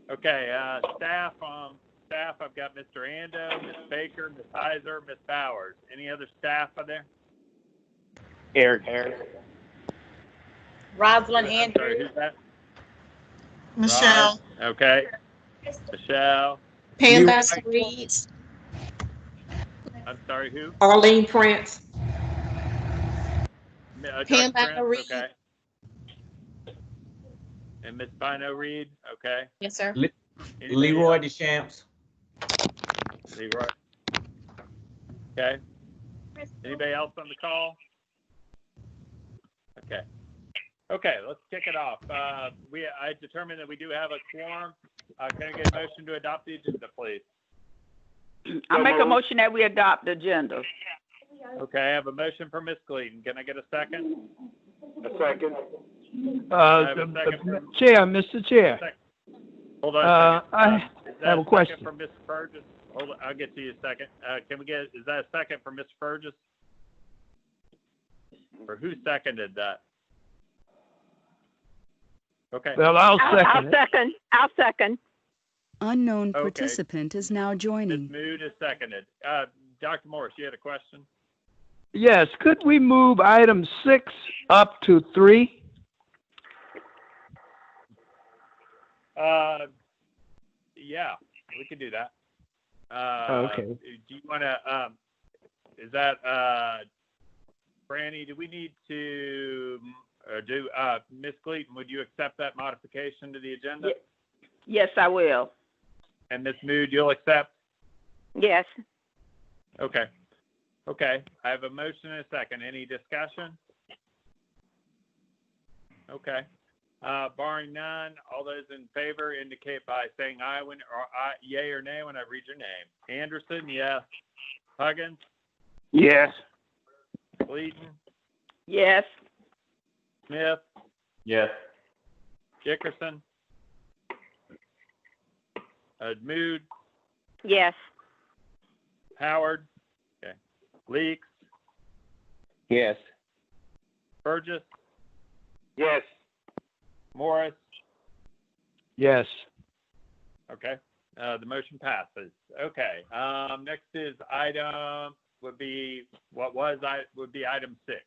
Okay, staff, I've got Mr. Ando, Ms. Baker, Ms. Heiser, Ms. Bowers. Any other staff out there? Eric Harris. Rosalind I'm sorry, Andrews. who's that? Michelle. Rod? Okay. Michelle. Pam Leroy, Bass Reeves. I'm sorry, who? Arlene Prince. Dr. Pam Prince, Bino Reed. okay. And Miss Bino Reed, okay. Yes, sir. Anybody Leroy else? Deschamps. Leroy. Okay. Anybody else on the call? Okay. Okay, let's kick it off. I determined that we do have a quorum. Can I get a motion to adopt the agenda, please? I make a motion that we adopt the agenda. Okay, I have a motion for Ms. Gleason. Can I get a second? A second. I have a second from, Chair, Mr. Chair, hold on a second. I Is that have a second question. for Mr. Burgess? Hold on, I'll get to you in a second. Is that a second for Mr. Burgess? Or who seconded that? Okay. Well, I'll second it. I'll second. Unknown Okay. participant is now Ms. joining. Mood is seconded. Dr. Morris, you had a question? Yes, could we move item 6 up to 3? Yeah, we can do that. Okay. Do you want to, is that, Franny, do we need to, Ms. Gleason, would you accept that modification to the agenda? Yes, I will. And Ms. Mood, you'll accept? Yes. Okay. Okay, I have a motion and a second. Any discussion? Okay. Barring none, all those in favor indicate by saying aye yay or nay when I read your name. Anderson, yes. Huggins, Yes. Gleason, Yes. Smith, Yes. Dickerson, Mood, Yes. Howard, okay. Leaks, Yes. Burgess, Yes. Morris. Yes. Okay. The motion passes. Okay. Next is would be item 6.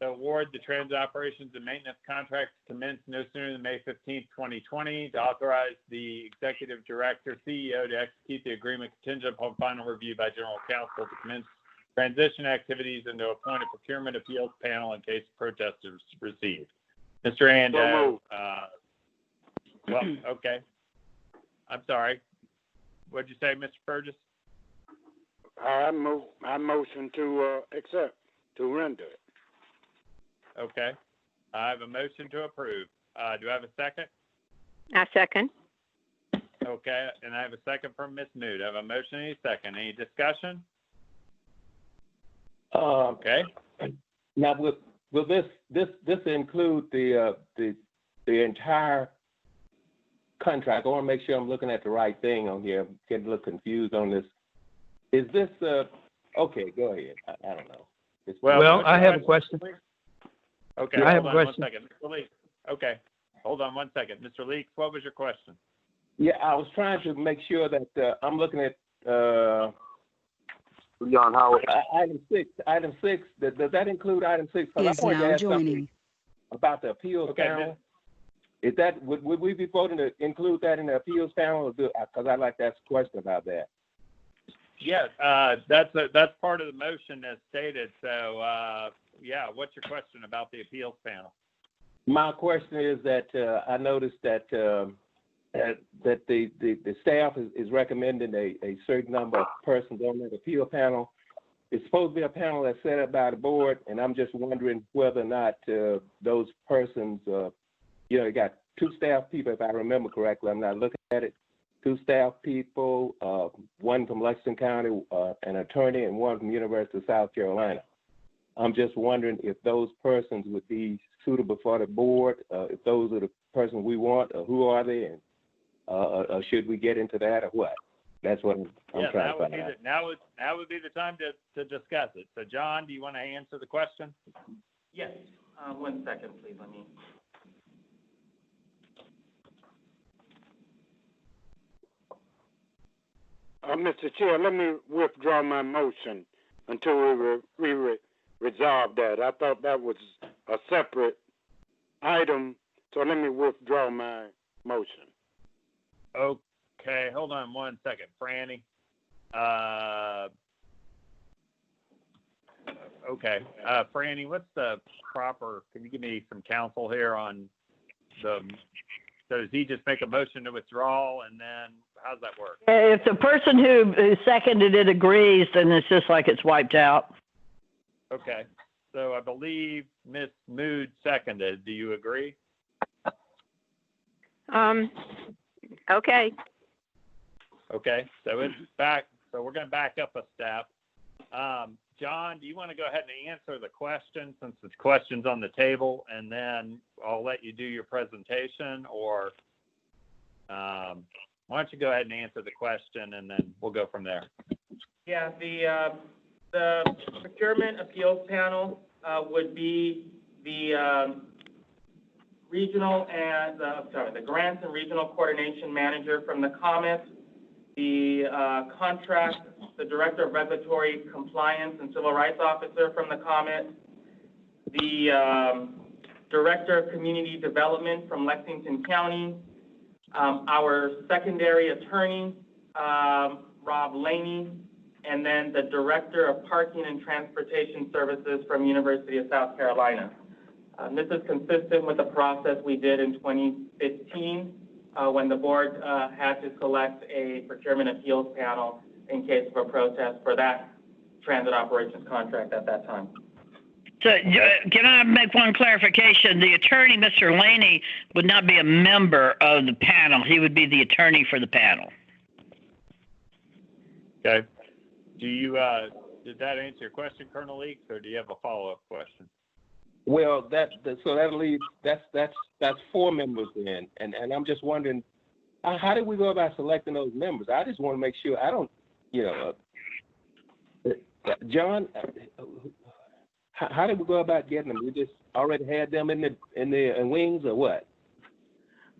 So award the transit operations and maintenance contract to commence no sooner than May 15th, 2020, to authorize the executive director, CEO, to execute the agreement contingent upon final review by general counsel to commence transition activities and to appoint a procurement appeals panel in case protesters received. Mr. Ando, well, okay. I'm sorry. What'd you say, Mr. Burgess? I motion to accept, to render it. Okay. I have a motion to approve. Do I have a second? I second. Okay, and I have a second from Ms. Mood. I have a motion and a second. Any discussion? Okay. Now, will this include the entire contract? I want to make sure I'm looking at the right thing on here. I'm getting a little confused on this. Is this okay? Go ahead. I don't know. Well, I have a question. Okay, I have hold a on question. 1 second. Mr. Leaks. Okay, hold on 1 second. Mr. Leaks, what was your question? Yeah, I was trying to make sure that I'm looking at Leon Howard. item 6. Item 6. Does that include item 6? 'Cause I Is wanted to now ask something joining. about the appeals Okay, panel. Is that would we be voting to include that in the appeals panel? Because I'd like to ask a question about that. Yes, that's part of the motion as stated. So, yeah, what's your question about the appeals panel? My question is that I noticed that that the staff is recommending a certain number of persons on that appeal panel. It's supposed to be a panel that's set up by the board, and I'm just wondering whether or not those persons, you got 2 staff people, if I remember correctly. I'm not looking at it. 2 staff people, one from Lexington County, an attorney, and one from University of South Carolina. I'm just wondering if those persons would be suitable for the board, if those are the persons we want, or who are they, and or should we get into that or what? That's what I'm trying to find out. Now would be the time to discuss it. So, John, do you want to answer the question? Yes. 1 second, please. Let me. Mr. Chair, let me withdraw my motion until we resolve that. I thought that was a separate item, so let me withdraw my motion. Okay, hold on one second, Franny. Okay, Franny, what's the proper? Can you give me some counsel here on the? So does he just make a motion to withdraw, and then how does that work? If the person who seconded it agrees, then it's just like it's wiped out. Okay, so I believe Ms. Mood seconded. Do you agree? Okay. Okay, so it's back. So we're going to back up a step. John, do you want to go ahead and answer the question since the question's on the table, and then I'll let you do your presentation, or why don't you go ahead and answer the question, and then we'll go from there. Yeah, the procurement appeals panel would be the regional and the grants and regional coordination manager from the COMET, the contract, the director of regulatory compliance and civil rights officer from the COMET, the director of community development from Lexington County, our secondary attorney, Rob Laney, and then the director of parking and transportation services from University of South Carolina. This is consistent with the process we did in 2015 when the board had to select a procurement appeals panel in case of a protest for that transit operations contract at that time. So can I make one clarification? The attorney, Mr. Laney, would not be a member of the panel. He would be the attorney for the panel. Okay. Do you did that answer your question, Colonel Leaks, or do you have a follow-up question? Well, so that'll leave that's 4 members then, and I'm just wondering, how did we go about selecting those members? I just want to make sure I don't, John, how did we go about getting them? We just already had them in the wings, or what?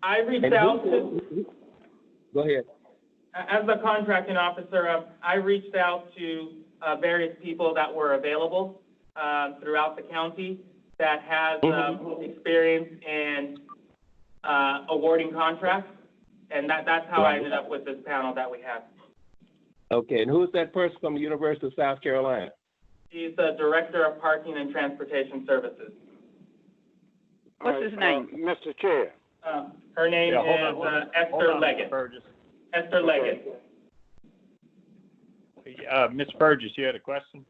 I reached out to. Go ahead. As the contracting officer, I reached out to various people that were available throughout the county that has experience in awarding contracts, and that's how I ended up with this panel that we have. Okay, and who is that person from the University of South Carolina? She's the director of parking and transportation services. What's his name? Mr. Chair. Her name is Esther Leggett. Esther Leggett. Mr. Burgess, you had a question?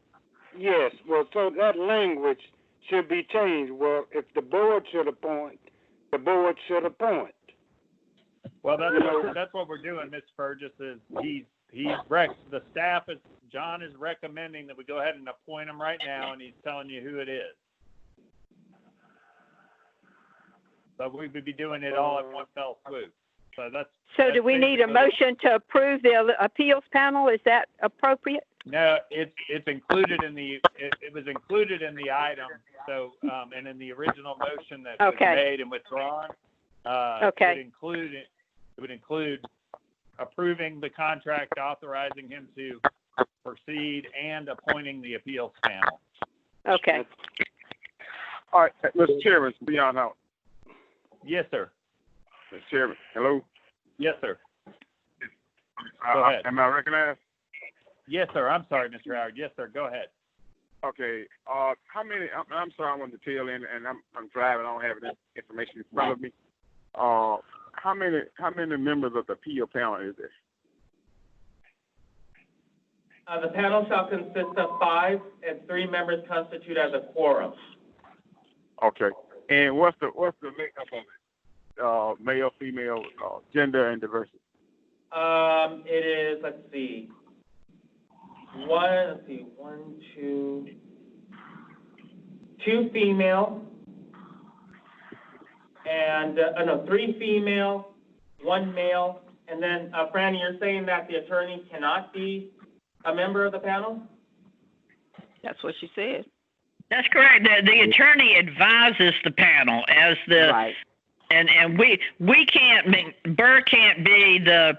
Yes, well, so that language should be changed. Well, if the board should appoint, the board should appoint. Well, that's what we're doing, Mr. Burgess, is the staff is, John is recommending that we go ahead and appoint him right now, and he's telling you who it is. So we would be doing it all in one fell swoop. So do we need a motion to approve the appeals panel? Is that appropriate? No, it's included in the it was included in the item. So and in the original motion that was made and withdrawn, it would include approving the contract, authorizing him to proceed, and appointing the appeals panel. Okay. All right, Mr. Chairman, beyond out. Yes, sir. Mr. Chairman, hello? Yes, sir. Go ahead. Am I recognized? Yes, sir. I'm sorry, Mr. Howard. Yes, sir. Go ahead. Okay. How many? I'm sorry, I wanted to tail in, and I'm driving. I don't have any information in front of me. How many members of the appeal panel is there? The panel shall consist of 5, and 3 members constitute as a quorum. Okay. And what's the makeup of it? Male, female, gender, and diversity. It is. Let's see. 2 female, and 3 female, 1 male, and then Franny, you're saying that the attorney cannot be a member of the panel? That's what she said. That's correct. The attorney advises the panel as the Right. and we can't Burr can't be the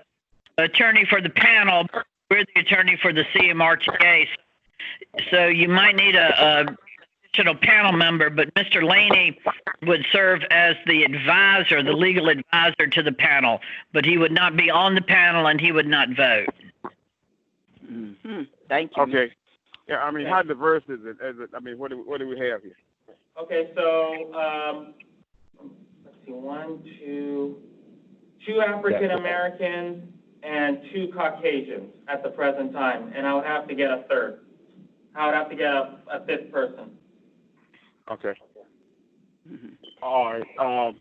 attorney for the panel. we're the attorney for the CMRTA. So you might need a additional panel member, but Mr. Laney would serve as the advisor, the legal advisor to the panel, but he would not be on the panel and he would not vote. Mhm. Thank you. Okay. Yeah, I mean, how diverse is it? I mean, what do we have here? Okay, so, let's see, two African Americans and 2 Caucasians at the present time, and I would have to get a third. I would have to get a 5th person. Okay. All right.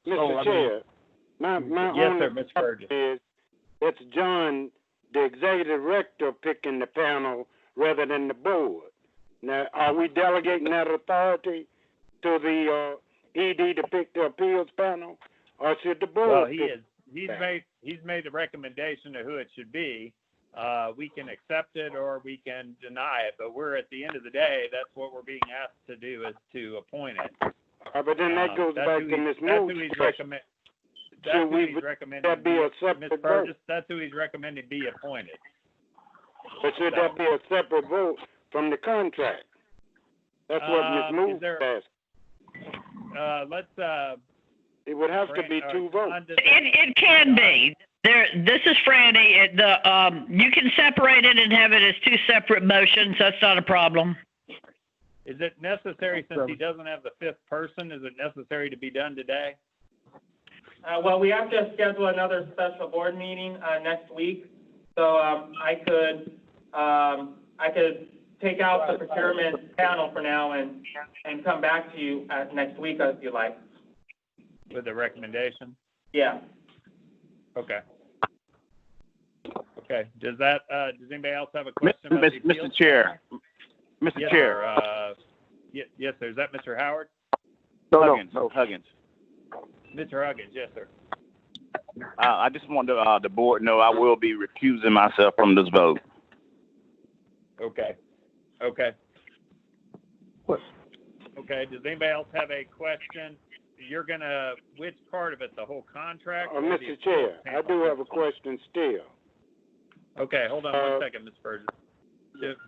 Mr. Chair, my Yes, only sir, Ms. Burgess. is it's John, the executive director, picking the panel rather than the board. Now, are we delegating that authority to the ED to pick the appeals panel, or should the board? Well, pick he's that? made the recommendation of who it should be. We can accept it or we can deny it, but we're at the end of the day, that's what we're being asked to do, is to appoint it. But then that goes That's back who to he- Ms. That's who Moore's he's question. recommend. Should That's who we- he's recommending. that be a separate Ms. vote? Burgess, that's who he's recommending be appointed. But should that be a separate vote from the contract? That's what Ms. Is Moore there- asked. Let's, It would have to be 2 votes. It can be. This is Franny. You can separate it and have it as 2 separate motions. That's not a problem. Is it necessary, since he doesn't have the 5th person, is it necessary to be done today? Well, we have to schedule another special board meeting, next week. So, I could take out the procurement panel for now and come back to you next week if you like. With a recommendation? Yeah. Okay. Okay, does anybody else have a question? about the Mr. appeals? Chair. Mr. Yes, Chair. sir. Yes, sir. Is that Mr. Howard? Huggins. Huggins. Mr. Huggins, yes, sir. I just want the board to know I will be recusing myself from this vote. Okay. Okay. What? Okay, does anybody else have a question? Which part of it, the whole contract? or the Mr. Chair, I appeals do panel? have a question still. Okay, hold on 1 second, Ms. Burgess.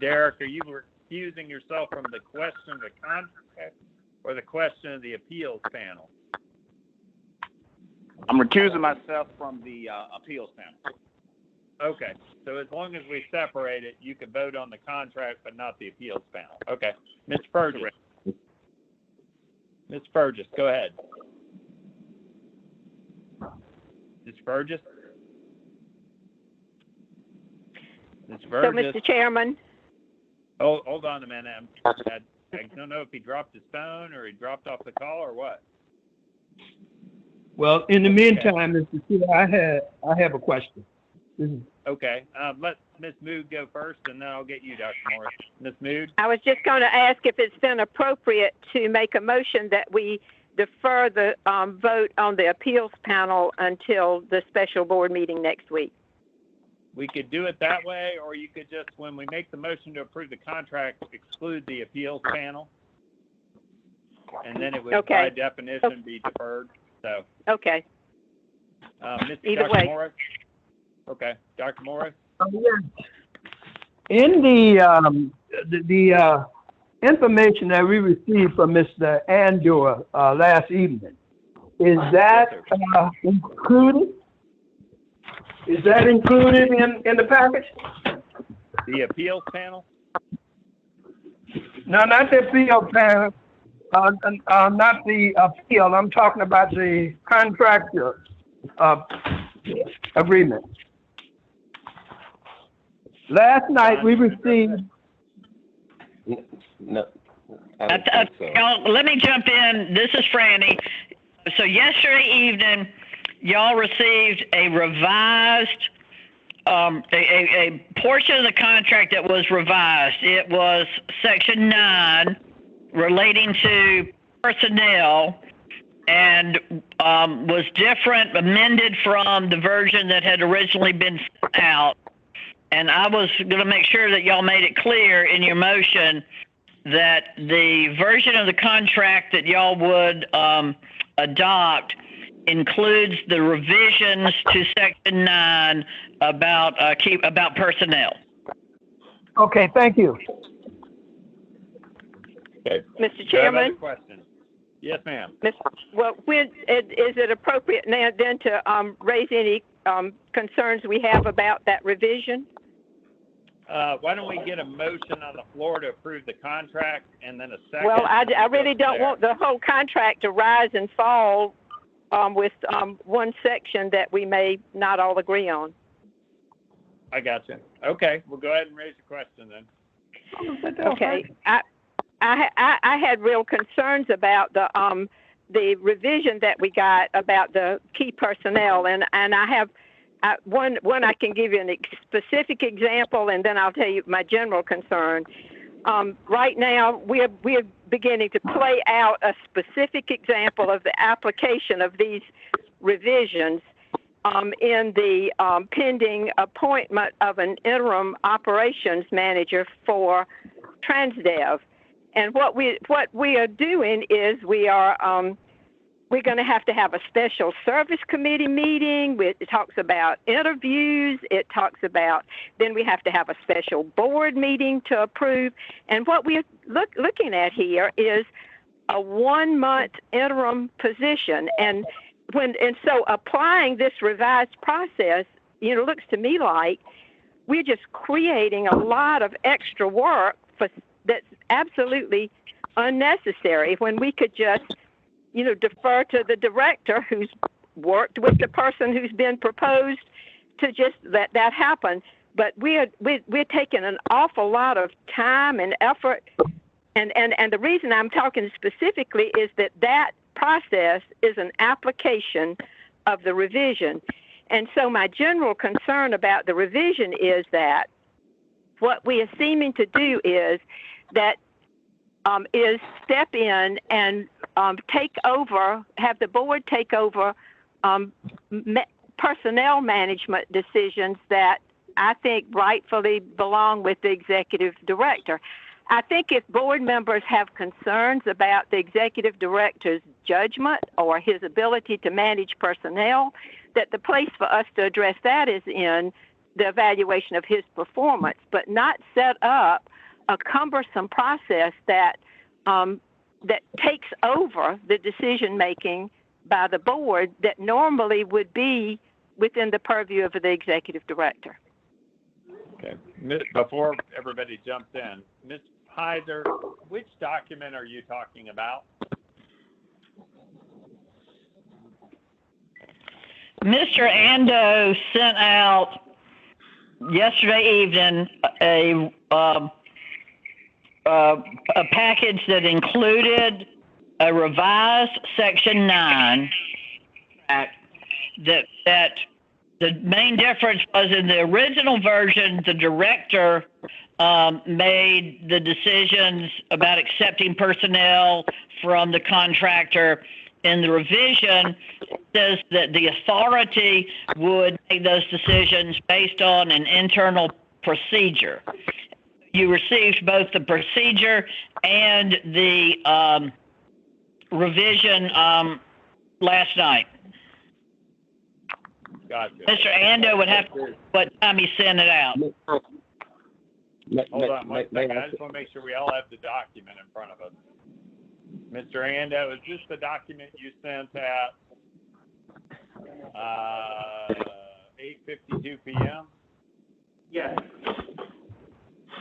Derek, are you recusing yourself from the question of the contract or the question of the appeals panel? I'm recusing myself from the appeals panel. Okay, so as long as we separate it, you can vote on the contract, but not the appeals panel. Okay, Ms. Burgess. Ms. Burgess, go ahead. Ms. Burgess? Ms. So, Burgess? Mr. Chairman, Hold on a minute. I don't know if he dropped his phone or he dropped off the call or what. Well, in the meantime, Mr. Chair, I have a question. Okay, let Ms. Mood go first, and then I'll get you, Dr. Morris. Ms. Mood? I was just going to ask if it's been appropriate to make a motion that we defer the vote on the appeals panel until the special board meeting next week. We could do it that way, or you could just, when we make the motion to approve the contract, exclude the appeals panel. And then it would, Okay. by definition, be deferred. So, Okay. Either Dr. way. Morris? Okay, Dr. Morris? In the information that we received from Mr. Andor last evening, is that included? Is that included in the package? The appeals panel? No, not the appeal panel, not the appeal. I'm talking about the contractor agreement. Last night we received. No, I don't think so. Y'all, let me jump in. This is Franny. So yesterday evening, y'all received a revised, a portion of the contract that was revised. It was Section 9 relating to personnel and was different, amended from the version that had originally been sent out. And I was going to make sure that y'all made it clear in your motion that the version of the contract that y'all would adopt includes the revisions to Section 9 about about personnel. Okay, thank you. Okay. Mr. Do I have other Chairman? questions? Yes, ma'am. Well, is it appropriate now then to raise any concerns we have about that revision? Why don't we get a motion on the floor to approve the contract and then a second? Well, I and we'll really go from don't there. want the whole contract to rise and fall with one section that we may not all agree on. I got you. Okay, we'll go ahead and raise the question then. Okay, I had real concerns about the revision that we got about the key personnel, and I have one I can give you a specific example, and then I'll tell you my general concern. Right now, we're beginning to play out a specific example of the application of these revisions in the pending appointment of an interim operations manager for Transdev. And what we are doing is we're going to have a special service committee meeting. It talks about interviews. It talks about, then we have to have a special board meeting to approve. And what we're looking at here is a 1-month interim position. And so applying this revised process, looks to me like we're just creating a lot of extra work that's absolutely unnecessary when we could just defer to the director who's worked with the person who's been proposed to just let that happen. But we're taking an awful lot of time and effort, and the reason I'm talking specifically is that process is an application of the revision. And so my general concern about the revision is that what we are seeming to do is step in and take over, have the board take over personnel management decisions that I think rightfully belong with the executive director. I think if board members have concerns about the executive director's judgment or his ability to manage personnel, that the place for us to address that is in the evaluation of his performance, but not set up a cumbersome process that takes over the decision making by the board that normally would be within the purview of the executive director. Okay. Before everybody jumps in, Ms. Heiser, which document are you talking about? Mr. Ando sent out yesterday evening a package that included a revised Section 9 that the main difference was in the original version, the director made the decisions about accepting personnel from the contractor. In the revision, it says that the authority would make those decisions based on an internal procedure. You received both the procedure and the revision last night. Gotcha. Mr. Ando would have to, what time he sent it out. Hold on one second. I just want to make sure we all have the document in front of us. Mr. Ando, is this the document you sent at 8:52 p.m.? Yes.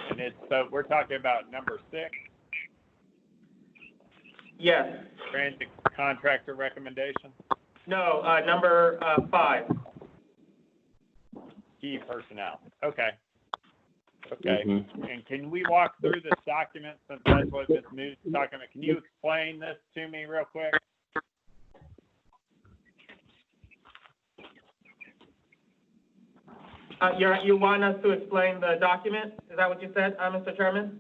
And so we're talking about number 6? Yes. Transit contractor recommendation? No, number 5. Key personnel. Okay. Okay. Mm-hmm. And can we walk through this document since that's what Ms. Moose is talking about? Can you explain this to me real quick? You want us to explain the document? Is that what you said, Mr. Chairman?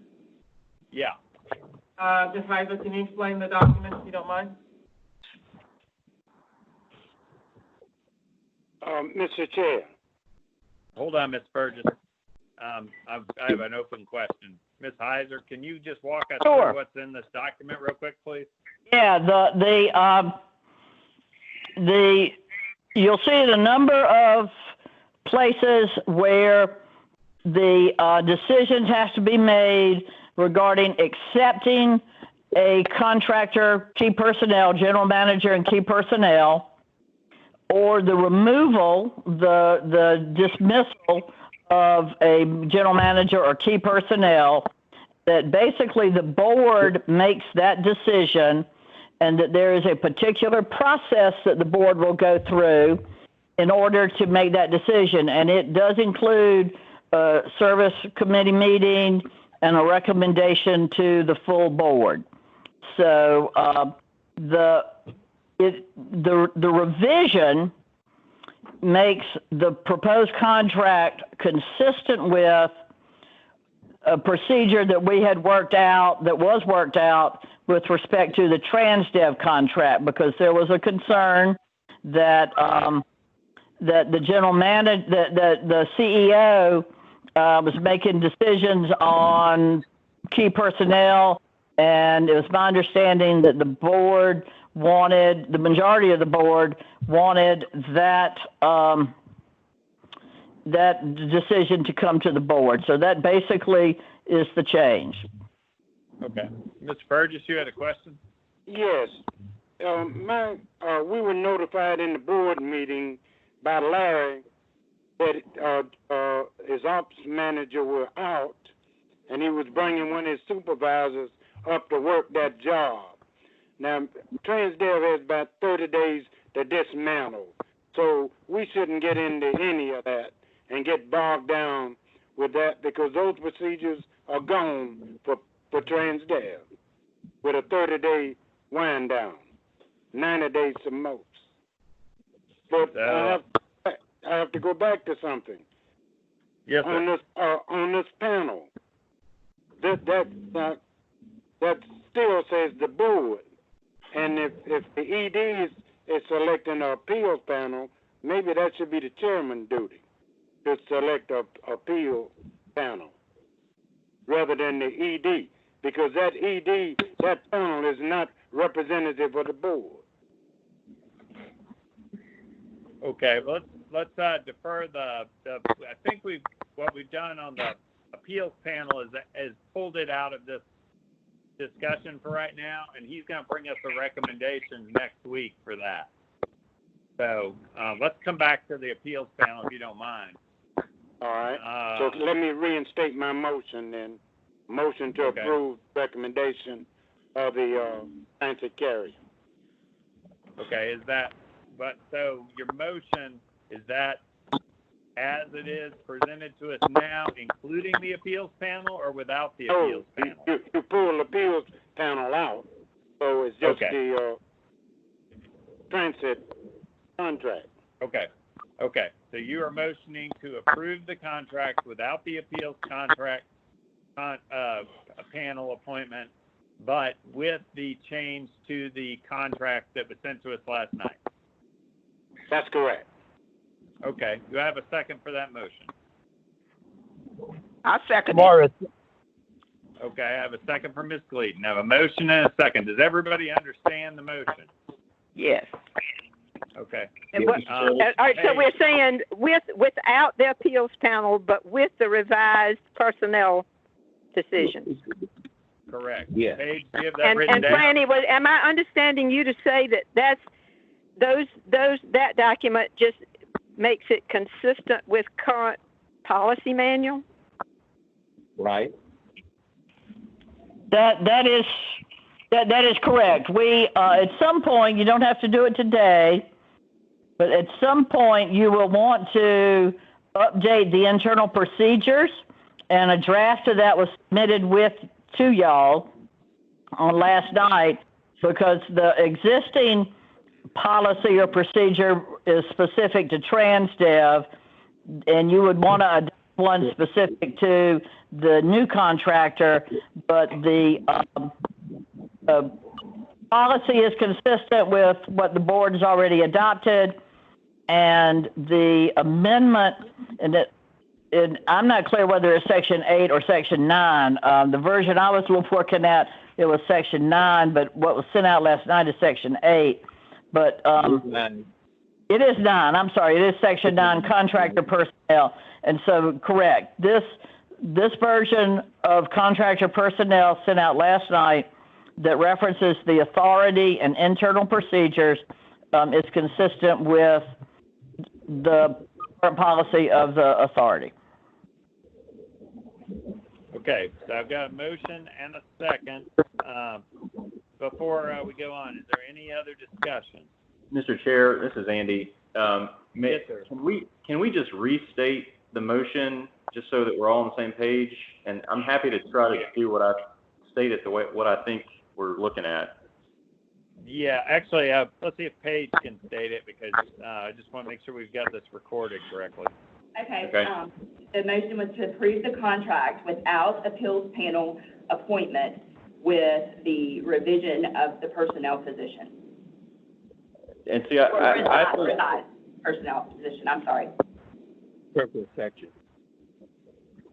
Yeah. Ms. Heiser, can you explain the document if you don't mind? Mr. Chair. Hold on, Ms. Burgess. I have an open question. Ms. Heiser, can you just walk us Sure. through what's in this document real quick, please? Yeah, you'll see the number of places where the decisions has to be made regarding accepting a contractor, key personnel, general manager, and key personnel, or the removal, the dismissal of a general manager or key personnel, that basically the board makes that decision, and that there is a particular process that the board will go through in order to make that decision. And it does include a service committee meeting and a recommendation to the full board. So the revision makes the proposed contract consistent with a procedure that we had worked out, that was worked out with respect to the TransDev contract, because there was a concern that that the general manager, that the CEO was making decisions on key personnel, and it was my understanding that the board wanted, the majority of the board wanted that that decision to come to the board. So that basically is the change. Okay. Mr. Burgess, you had a question? Yes. We were notified in the board meeting by Larry that his ops manager was out, and he was bringing one of his supervisors up to work that job. Now, TransDev has about 30 days to dismantle, so we shouldn't get into any of that and get bogged down with that, because those procedures are gone for TransDev with a 30-day wind down, 90 days at most. But I have to go back to something. Yes, sir. On this panel, that still says the board, and if the ED is selecting an appeals panel, maybe that should be the chairman's duty to select a appeal panel rather than the ED, because that panel is not representative of the board. Okay, well, let's defer the. I think what we've done on the appeals panel is pulled it out of this discussion for right now, and he's going to bring us the recommendations next week for that. So let's come back to the appeals panel if you don't mind. All right. So let me reinstate my motion then. Motion to approve recommendation of the Nancy Carey. Okay, so your motion, is that as it is presented to us now, including the appeals panel, or without the appeals panel? You pull the appeals panel out, so it's just the transit contract. Okay. So you are motioning to approve the contract without the appeals contract panel appointment, but with the change to the contract that was sent to us last night. That's correct. Okay. Do I have a second for that motion? I second Morris. Okay, I have a second for Ms. Gleason. I have a motion and a second. Does everybody understand the motion? Yes. Okay. All right, so we're saying without the appeals panel, but with the revised personnel decisions. Correct. Yes. Paige, do you have that written And down? Franny, am I understanding you to say that that document just makes it consistent with current policy manual? Right. That is correct. We at some point, you don't have to do it today, but at some point you will want to update the internal procedures, and a draft of that was submitted to y'all on last night, because the existing policy or procedure is specific to TransDev, and you would want to adopt one specific to the new contractor, but the policy is consistent with what the board has already adopted, and the amendment, and I'm not clear whether it's Section 8 or Section 9. The version I was looking at, it was Section 9, but what was sent out last night is Section 8. But it is 9. I'm sorry, it is section 9, contractor personnel. And so, correct. This version of contractor personnel sent out last night that references the authority and internal procedures is consistent with the current policy of the authority. Okay, so I've got a motion and a second. Before we go on, is there any other discussion? Mr. Chair, this is Andy. Yes, sir. Can we just restate the motion just so that we're all on the same page? And I'm happy to try to do what I stated, what I think we're looking at. Yeah, actually, let's see if Paige can state it, because I just want to make sure we've got this recorded correctly. Okay. Okay. The motion was to approve the contract without appeals panel appointment with the revision of the personnel position. And see, Revised personnel position, I'm sorry. Purpose section.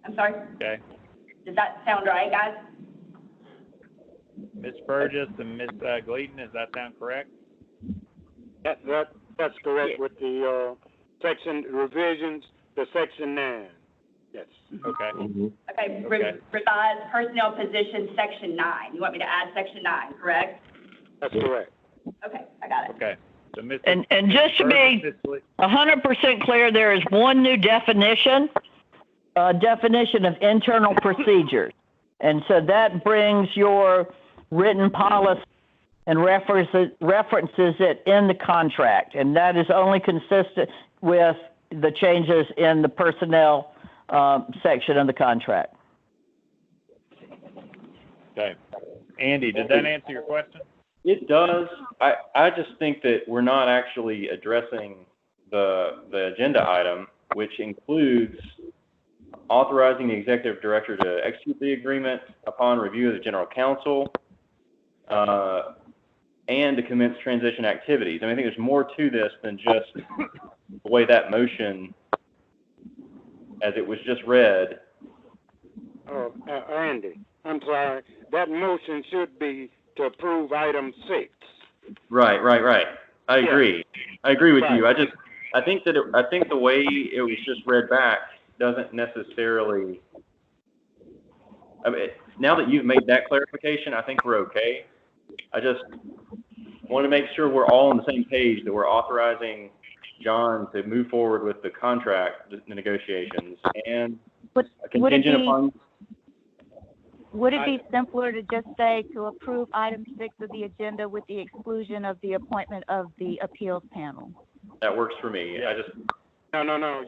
I'm sorry? Okay. Does that sound right, guys? Ms. Burgess and Ms. Gleason, does that sound correct? That's correct with the section revisions to section 9. Yes. Okay. Okay, Okay. revised personnel position, section 9. You want me to add section 9, correct? That's correct. Okay, I got it. Okay. So Ms. And just to be 100% clear, there is one new definition of internal procedures. And so that brings your written policy and references it in the contract. And that is only consistent with the changes in the personnel section of the contract. Okay. Andy, did that answer your question? It does. I just think that we're not actually addressing the agenda item, which includes authorizing the executive director to execute the agreement upon review of the general counsel, and to commence transition activities. I mean, I think there's more to this than just the way that motion, as it was just read. Andy, I'm sorry. That motion should be to approve item 6. Right. I agree. I agree with you. Right. I think the way it was just read back doesn't necessarily. I mean, now that you've made that clarification, I think we're okay. I just want to make sure we're all on the same page, that we're authorizing John to move forward with the contract negotiations and contingent upon. Would it be simpler to just say to approve item 6 of the agenda with the exclusion of the appointment of the appeals panel? That works for me. I just. No.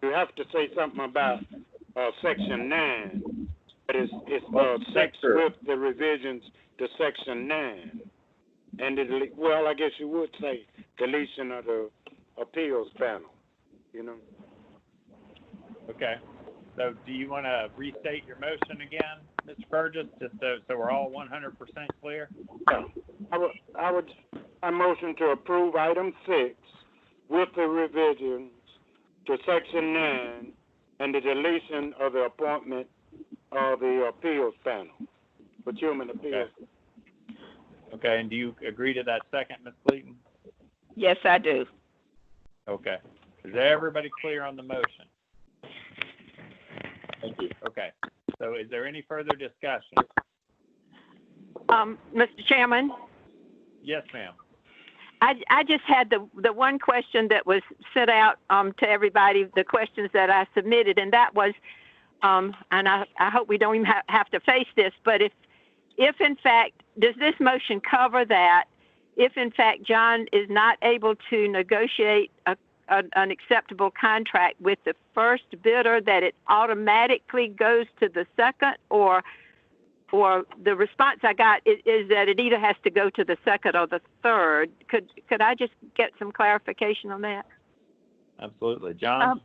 You have to say something about section 9. But it's 6 with the revisions to section 9. And I guess you would say deletion of the appeals panel, Okay. So do you want to restate your motion again, Mr. Burgess, just so we're all 100% clear? I motion to approve item 6 with the revisions to section 9 and the deletion of the appointment of the appeals panel for human appeals. Okay, and do you agree to that second, Ms. Gleason? Yes, I do. Okay. Is everybody clear on the motion? Thank you. Okay. So is there any further discussion? Mr. Chairman? Yes, ma'am. I just had the one question that was sent out to everybody, the questions that I submitted, and that was, and I hope we don't even have to face this, but if in fact, does this motion cover that if in fact John is not able to negotiate an acceptable contract with the first bidder, that it automatically goes to the second, or the response I got is that it either has to go to the second or the third? Could I just get some clarification on that? Absolutely. John?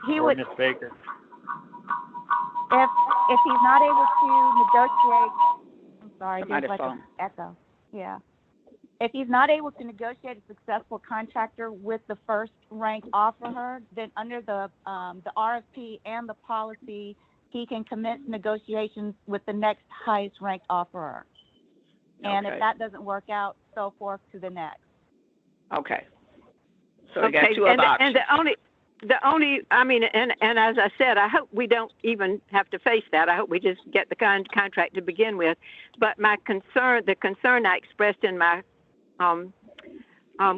He or would, Ms. Baker? if he's not able to negotiate, I'm sorry, Somebody there's like phone. an echo. Yeah. If he's not able to negotiate a successful contractor with the first ranked offerer, then under the RFP and the policy, he can commence negotiations with the next highest ranked offerer. And Okay. if that doesn't work out, so forth to the next. Okay. So we got two and, other options. and the only, I mean, and as I said, I hope we don't even have to face that. I hope we just get the contract to begin with. But the concern I expressed in my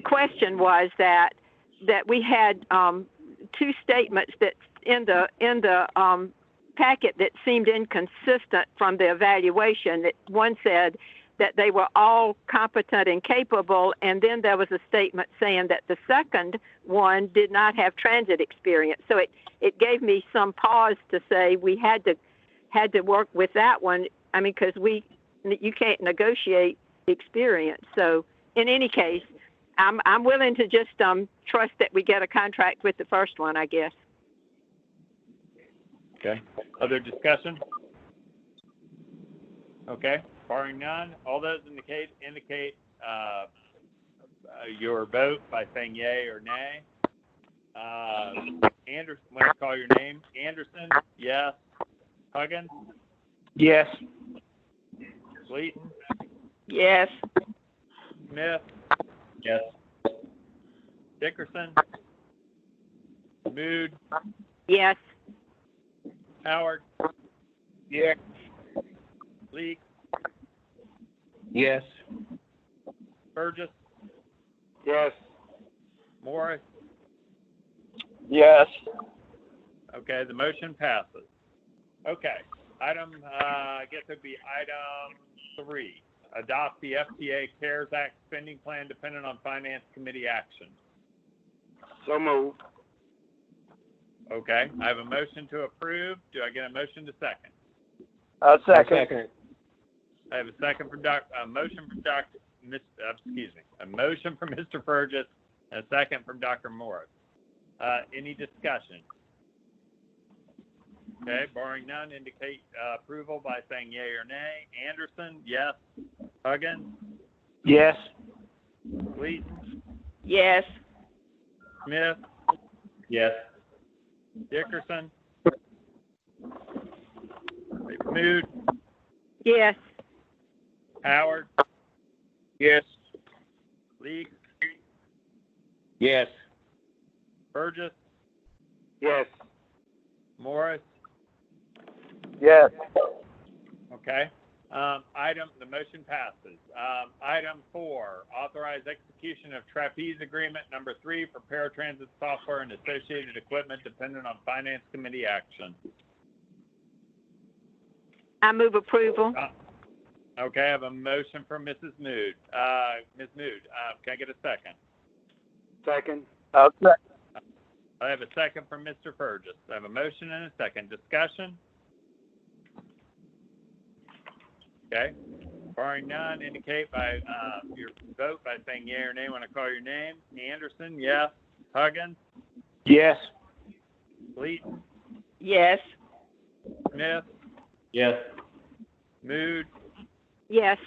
question was that we had two statements that in the packet that seemed inconsistent from the evaluation. That one said that they were all competent and capable, and then there was a statement saying that the second one did not have transit experience. So it gave me some pause to say we had to work with that one. I mean, because you can't negotiate experience. So in any case, I'm willing to just trust that we get a contract with the first one, I guess. Okay. Other discussion? Okay. Barring none, all those indicate your vote by saying yay or nay. Anderson, when I call your name, Anderson, yes. Huggins, Yes. Slayton, Yes. Smith, Yes. Dickerson, Mood, Yes. Howard, Yes. Leek, Yes. Burgess, Yes. Morris. Yes. Okay, the motion passes. Okay, I guess it'd be item 3. Adopt the FTA CARES Act spending plan dependent on Finance Committee action. So moved. Okay, I have a motion to approve. Do I get a motion to second? I'll second. Second. I have a second from a motion from Mr. Burgess and a second from Dr. Morris. Any discussion? Okay, barring none, indicate approval by saying yea or nay. Anderson, yes. Huggins, Yes. Wheaton, Yes. Smith, Yes. Dickerson, Mood, Yes. Howard, Yes. Leek, Yes. Burgess, Yes. Morris. Yes. Okay. The motion passes. Item 4, authorize execution of trapeze agreement number 3 for paratransit software and associated equipment dependent on Finance Committee action. I move approval. Okay, I have a motion from Mrs. Mood. Ms. Mood, can I get a second? Second. I'll second. I have a second from Mr. Burgess. I have a motion and a second. Discussion? Okay. Barring none, indicate by your vote by saying yea or nay when I call your name. Anderson, yes. Huggins, Yes. Leeton, Yes. Smith, Yes. Mood, Yes.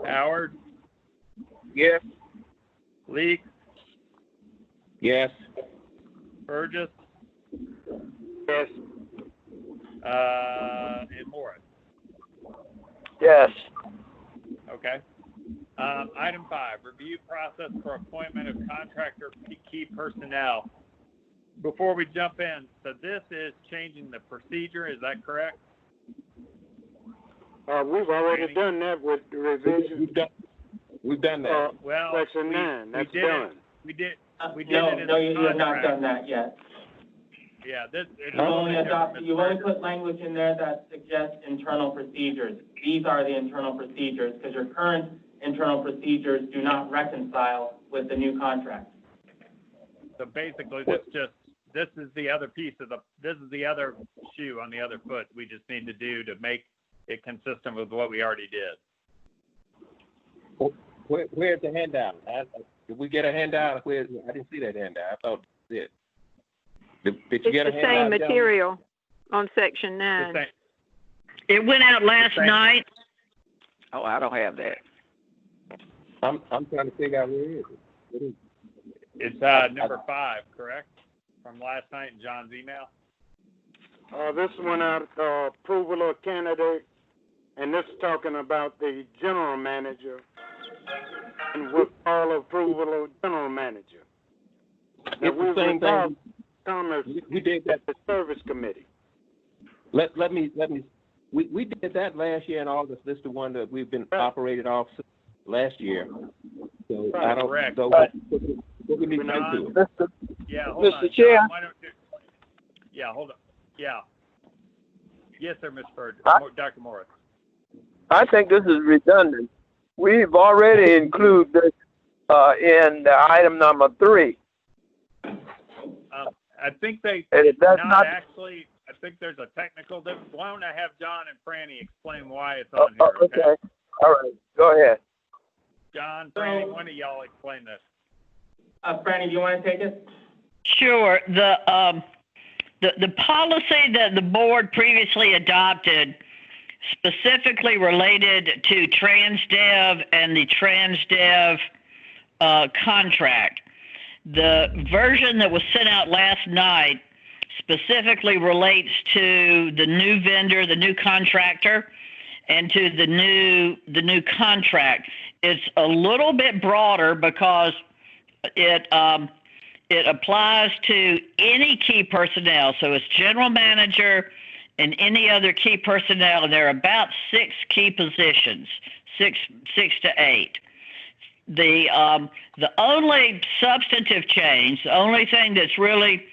Howard, Yes. Leek, Yes. Burgess, Yes. and Morris. Yes. Okay. Item 5, review process for appointment of contractor key personnel. Before we jump in, so this is changing the procedure, is that correct? We've already done that with the revision. We've done that. Well, Section 9, that's did done. We did it No, in no, the you have not contract. done that yet. Yeah, it's You've a little only bit different, adopted, Mr. you've only Burgess. put language in there that suggests internal procedures. These are the internal procedures, because your current internal procedures do not reconcile with the new contract. So basically, this is the other piece of this is the other shoe on the other foot we just need to do to make it consistent with what we already did. Where's the handout? Did we get a handout? I didn't see that handout. I thought it did. Did you get a It's the handout? same Johnny? material on section The 9. same- It went out last Thank- night. Oh, I don't have that. I'm trying to figure out where it is. What is it? It's number 5, correct? From last night in John's email? This one out, approval of candidate and this is talking about the general manager and with all approval of general manager. Now, It's the same thing. Thomas, We did that. the service committee. Let me. We did that last year in August. This is the one that we've been operated off last year. So I don't Correct. know what we need to do to it. Yeah, hold on. Mr. Chair. Why don't you? Yeah, hold on. Yeah. Yes, sir, Mr. Bird. Dr. Morris. I think this is redundant. We've already included this in item number 3. I think they And it does not. actually. I think there's a technical difference. Why don't I have John and Franny explain why it's on here? Okay. All right. Go ahead. John, Franny, one of y'all explain this. Franny, do you want to take it? Sure. The policy that the board previously adopted specifically related to TransDev and the TransDev contract. The version that was sent out last night specifically relates to the new vendor, the new contractor, and to the new contract. It's a little bit broader because it applies to any key personnel. So it's general manager and any other key personnel, and there are about 6 key positions, six to 8. The only substantive change, the only thing that's really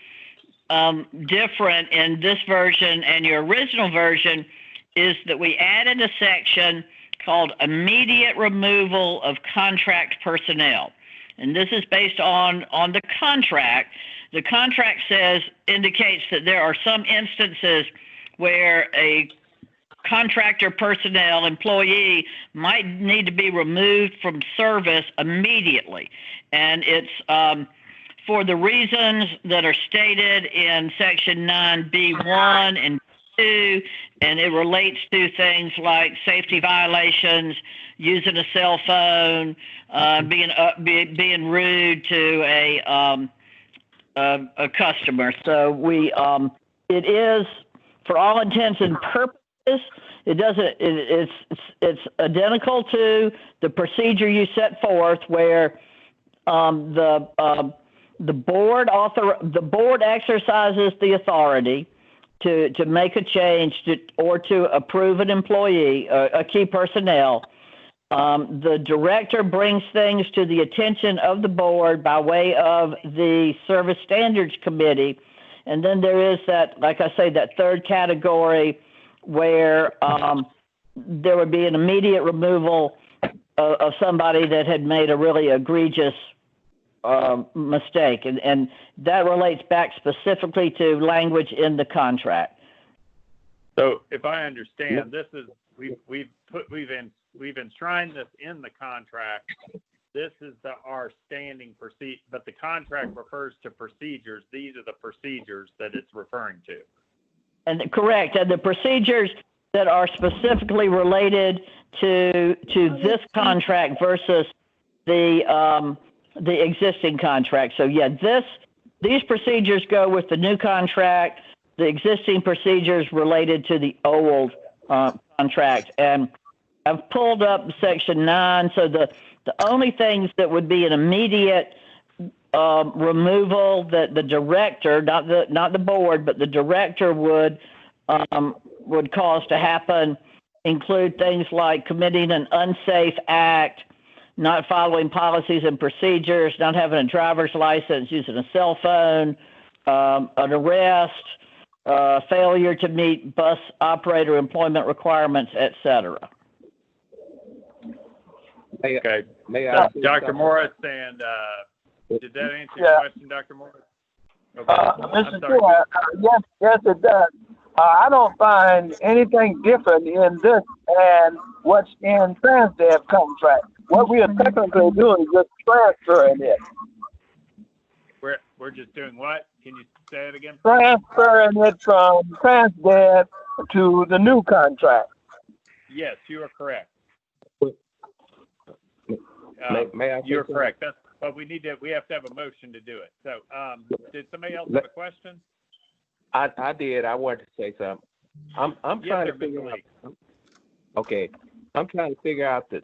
different in this version and your original version is that we added a section called immediate removal of contract personnel. And this is based on the contract. The contract indicates that there are some instances where a contractor personnel employee might need to be removed from service immediately. And it's for the reasons that are stated in section 9B1 and 2, and it relates to things like safety violations, using a cell phone, being rude to a customer. So it is, for all intents and purposes, it's identical to the procedure you set forth, where the board exercises the authority to make a change or to approve an employee, a key personnel. The director brings things to the attention of the board by way of the Service Standards Committee. And then there is that, like I say, that third category where there would be an immediate removal of somebody that had made a really egregious mistake. And that relates back specifically to language in the contract. So if I understand, this is we've enshrined this in the contract. This is our standing procedure, but the contract refers to procedures. These are the procedures that it's referring to. And correct, and the procedures that are specifically related to this contract versus the existing contract. So yeah, these procedures go with the new contract. The existing procedures related to the old contract. And I've pulled up section 9. So the only things that would be an immediate removal that the director, not the board, but the director would cause to happen include things like committing an unsafe act, not following policies and procedures, not having a driver's license, using a cell phone, an arrest, failure to meet bus operator employment requirements, etc. Okay. May I Dr. Morris, and did that answer your question, Dr. Morris? Okay. Mr. Chair, yes, it does. I don't find anything different in this and what's in TransDev contract. What we are technically doing is just transferring it. We're just doing what? Can you say it again? Transferring it from TransDev to the new contract. Yes, you are correct. May I? You're correct. But we have to have a motion to do it. So, did somebody else have a question? I did. I wanted to say something. I'm trying to figure out. Okay, I'm trying to figure out the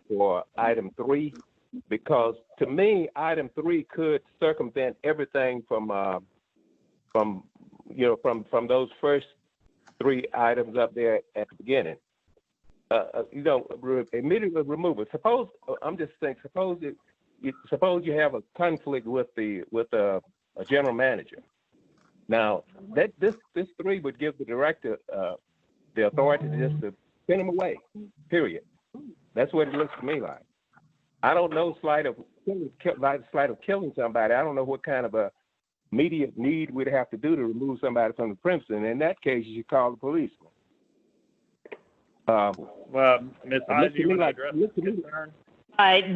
for item 3, because to me, item 3 could circumvent everything from those first 3 items up there at the beginning. Immediately remove it. Suppose you have a conflict with a general manager. Now this 3 would give the director the authority to just to send him away. Period. That's what it looks to me like. I don't know slight of killing somebody. I don't know what kind of a immediate need we'd have to do to remove somebody from the premises. And in that case, you should call the policeman. Well, Ms. Hodge, do you want to address this concern? Right.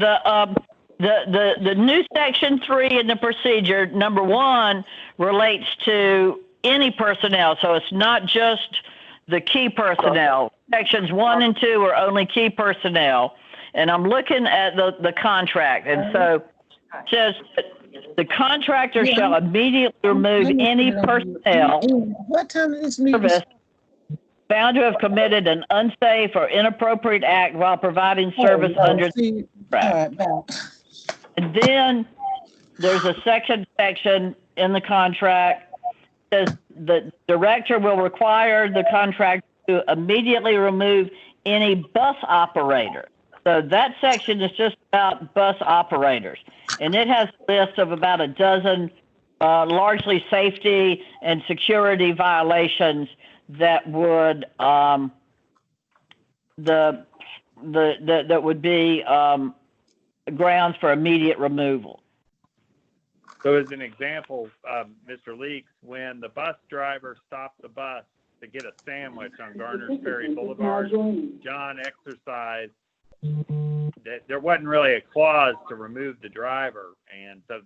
The new section 3 in the procedure, number 1, relates to any personnel. So it's not just the key personnel. Sections 1 and 2 are only key personnel. And I'm looking at the contract. And so it says that the contractor shall immediately remove any personnel What time is this meeting? service found to have committed an unsafe or inappropriate act while providing service under the contract. And then there's a section in the contract that says the director will require the contractor to immediately remove any bus operator. So that section is just about bus operators. And it has a list of about a dozen largely safety and security violations that would that would be grounds for immediate removal. So as an example, Mr. Leaks, when the bus driver stopped the bus to get a sandwich on Garner's Ferry Boulevard, John exercised that there wasn't really a clause to remove the driver, and so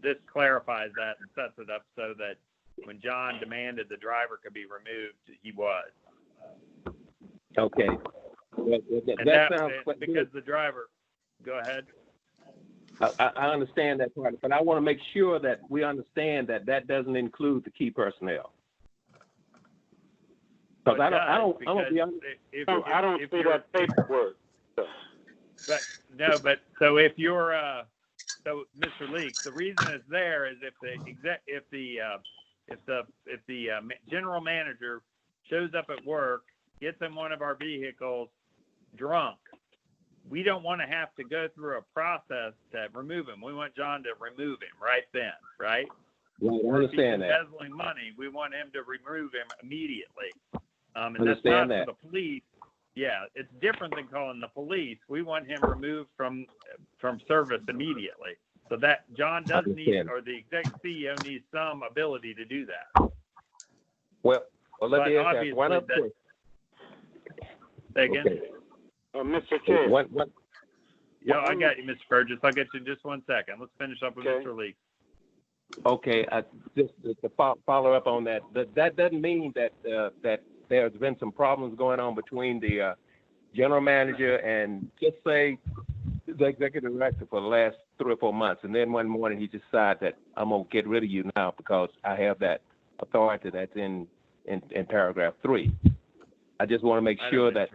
this clarifies that and sets it up so that when John demanded the driver could be removed, he was. Okay. And that sounds because the driver. Go ahead. I understand that part, but I want to make sure that we understand that that doesn't include the key personnel. Because I don't see that paperwork. But no, but so if you're so Mr. Leaks, the reason it's there is if the general manager shows up at work, gets in one of our vehicles drunk, we don't want to have to go through a process to remove him. We want John to remove him right then, right? Right, I understand that. If he's embezzling money, we want him to remove him immediately. And Understand that's not that. for the police. Yeah, it's different than calling the police. We want him removed from service immediately. So that John does need, or the executive CEO needs some ability to do that. Well, let me ask you one other question. Say again? Okay. Mr. Chair. Yeah, I got you, Mr. Burgess. I'll get you in just 1 second. Let's finish up with Mr. Leaks. Okay, just to follow up on that, that doesn't mean that that there's been some problems going on between the general manager and just say the executive director for the last 3 or 4 months, and then one morning he decides that I'm gonna get rid of you now because I have that authority that's in paragraph 3. I just want to make sure that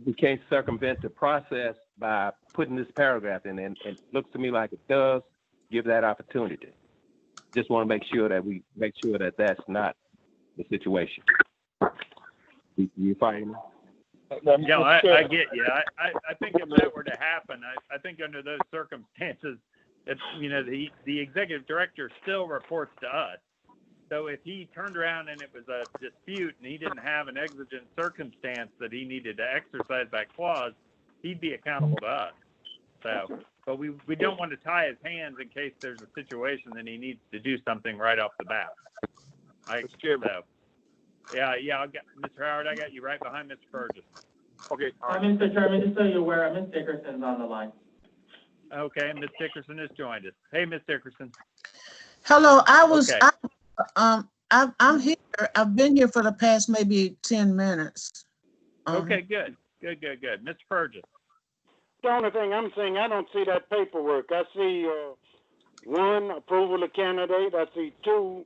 we can't circumvent the process by putting this paragraph in, and it looks to me like it does give that opportunity. Just want to make sure that we make sure that that's not the situation. You find me? Yeah, I get you. I think if that were to happen, I think under those circumstances, it's, the executive director still reports to us. So if he turned around and it was a dispute and he didn't have an exigent circumstance that he needed to exercise that clause, he'd be accountable to us. So, but we don't want to tie his hands in case there's a situation that he needs to do something right off the bat. Yeah, Mr. Howard, I got you right behind Mr. Burgess. Okay. Mr. Chairman, just so you're aware, Ms. Dickerson's on the line. Okay, Ms. Dickerson has joined us. Hey, Ms. Dickerson. Hello, Okay. I'm here. I've been here for the past maybe 10 minutes. Okay, good. Mr. Burgess. The only thing I'm saying, I don't see that paperwork. I see 1, approval of candidate. I see 2,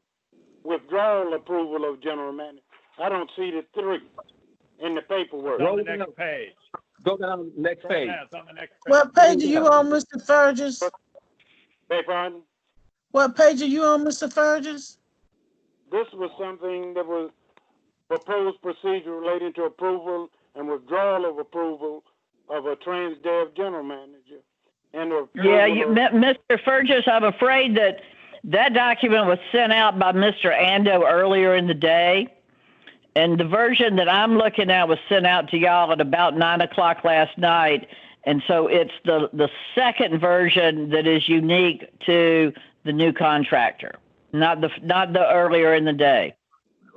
withdrawal approval of general manager. I don't see the 3. in the paperwork. It's on the next page. Go down next page. Yeah, it's on the next page. What page are you on, Mr. Fergus? Beg pardon? What page are you on, Mr. Fergus? This was something that was proposed procedure relating to approval and withdrawal of approval of a TransDev general manager. And Yeah, Mr. Fergus, I'm afraid that document was sent out by Mr. Ando earlier in the day. And the version that I'm looking at was sent out to y'all at about 9 o'clock last night. And so it's the second version that is unique to the new contractor, not the earlier in the day.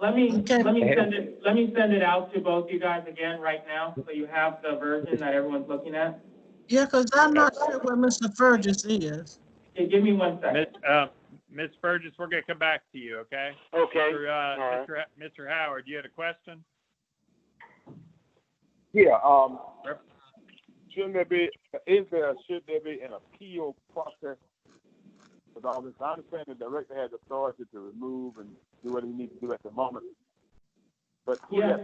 Let me send it out to both you guys again right now, so you have the version that everyone's looking at. Yeah, because I'm not sure where Mr. Fergus is. Okay, give me 1 second. Ms. Burgess, we're going to come back to you, okay? Okay. Mr. Howard, you had a question? Yeah, should there be an appeal process with all this? I understand the director has authority to remove and do what he needs to do at the moment. But there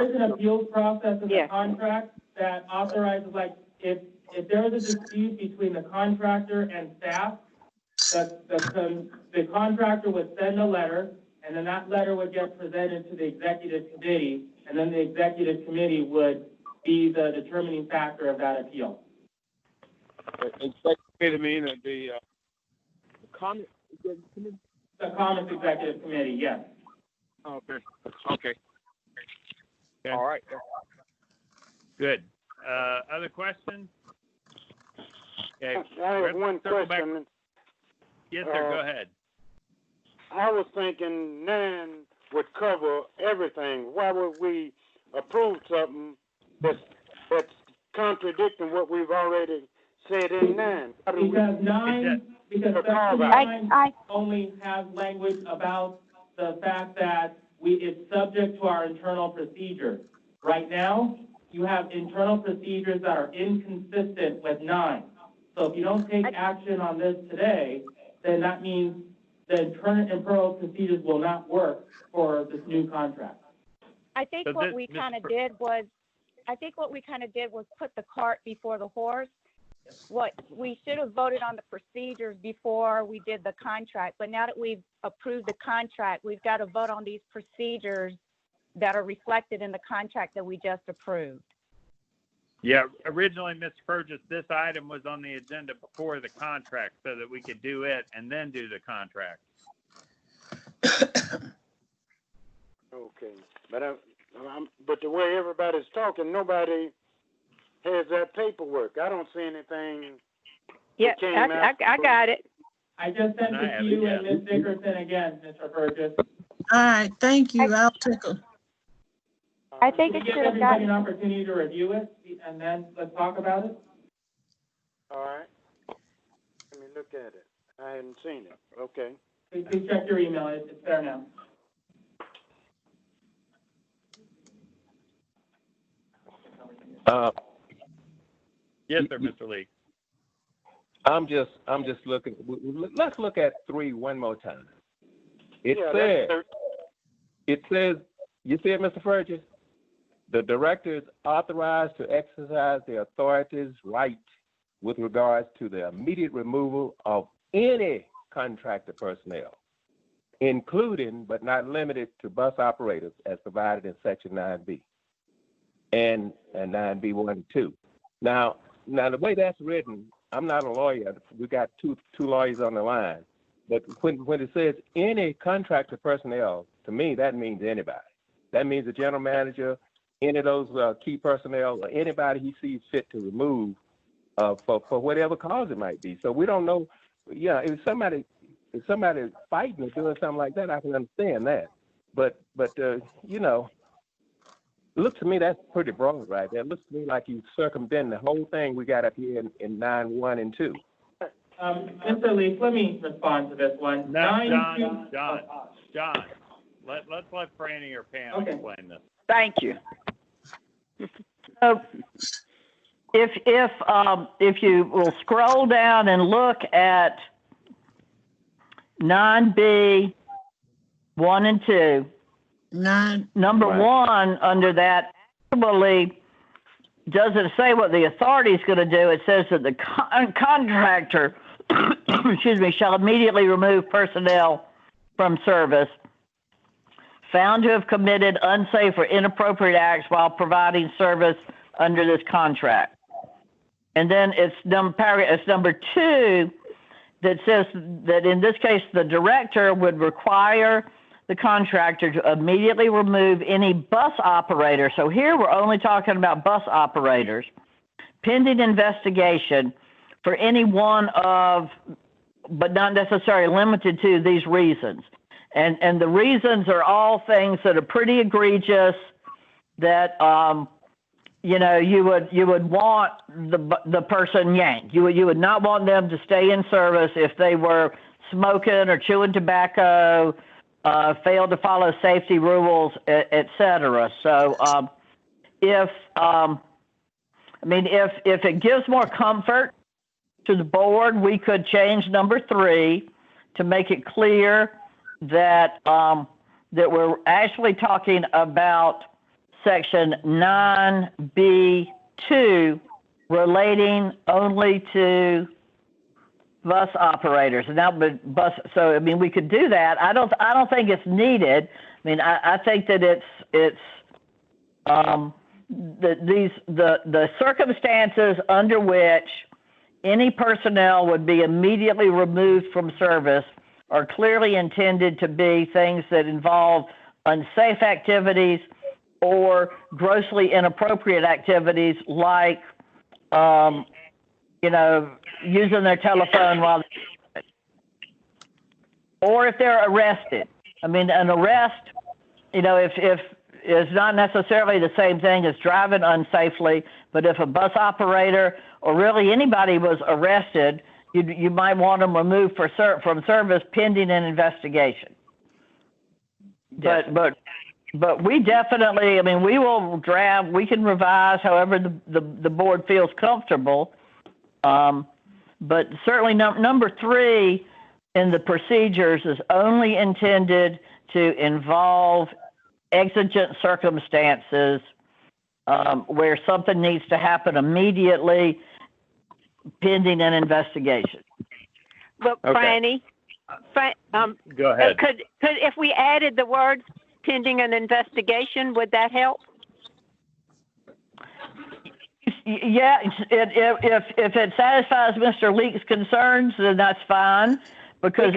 is an appeals process in the contract that authorizes, like, if there is a dispute between the contractor and staff, the contractor would send a letter, and then that letter would get presented to the executive committee, and then the executive committee would be the determining factor of that appeal. Executive mean the Commons Executive Committee? The Commons Executive Committee, yes. Okay. Okay. All right. Good. Other questions? Okay. I have one question. Yes, sir. Go ahead. I was thinking 9 would cover everything. Why would we approve something that's contradicting what we've already said in 9? Because section 9 only has language about the fact that it's subject to our internal procedure. Right now, you have internal procedures that are inconsistent with 9. So if you don't take action on this today, then that means the internal procedures will not work for this new contract. I think what we kind of did was put the cart before the horse. What we should have voted on the procedures before we did the contract, but now that we've approved the contract, we've got to vote on these procedures that are reflected in the contract that we just approved. Yeah, originally, Mr. Burgess, this item was on the agenda before the contract so that we could do it and then do the contract. Okay, but the way everybody's talking, nobody has that paperwork. I don't see anything. Yeah, I got it. I just sent it to you and Ms. Dickerson again, Mr. Burgess. All right, thank you. I'll take a. I think it should have everybody an opportunity to review it, and then let's talk about it. All right. Let me look at it. I hadn't seen it. Okay. Please check your email. It's there now. Yes, sir, Mr. Lee. I'm just looking. Let's look at 3 one more time. It says, you see it, Mr. Fergus? The director is authorized to exercise the authority's right with regards to the immediate removal of any contractor personnel, including but not limited to bus operators as provided in Section 9B and 9B1 and 2. Now the way that's written, I'm not a lawyer. We got two lawyers on the line, but when it says any contractor personnel, to me that means anybody. That means the general manager, any of those key personnel, or anybody he sees fit to remove for whatever cause it might be. So we don't know. Yeah, if somebody fighting or doing something like that, I can understand that. But you know, it looks to me that's pretty broad right there. It looks to me like you circumvent the whole thing we got up here in 9.1 and 2. Mr. Lee, let me respond to this one. John, let's let Franny or Pam explain this. Thank you. So if you will scroll down and look at 9B 1 and 2, Nine. Number Right. one under that actually doesn't say what the authority is going to do. It says that the contractor, excuse me, shall immediately remove personnel from service found to have committed unsafe or inappropriate acts while providing service under this contract. And then it's number two that says that in this case, the director would require the contractor to immediately remove any bus operator. So here we're only talking about bus operators, pending investigation for any one of, but not necessarily limited to, these reasons. And the reasons are all things that are pretty egregious that, you know, you would want the person yanked. You would not want them to stay in service if they were smoking or chewing tobacco, failed to follow safety rules, et cetera. So if it gives more comfort to the board, we could change number 3 to make it clear that that we're actually talking about section 9B2 relating only to bus operators. And that would so I mean we could do that. I don't think it's needed. I mean I think that it's the circumstances under which any personnel would be immediately removed from service are clearly intended to be things that involve unsafe activities or grossly inappropriate activities like, you know, using their telephone while, or if they're arrested. I mean, an arrest, you know, if is not necessarily the same thing as driving unsafely, but if a bus operator or really anybody was arrested, you might want them removed from service pending an investigation. But we definitely, I mean, we can revise however the board feels comfortable. But certainly number 3 in the procedures is only intended to involve exigent circumstances where something needs to happen immediately pending an investigation. Look, Okay. Franny, Go ahead. could if we added the words pending an investigation, would that help? Yeah, if it satisfies Mr. Leake's concerns, then that's fine. Because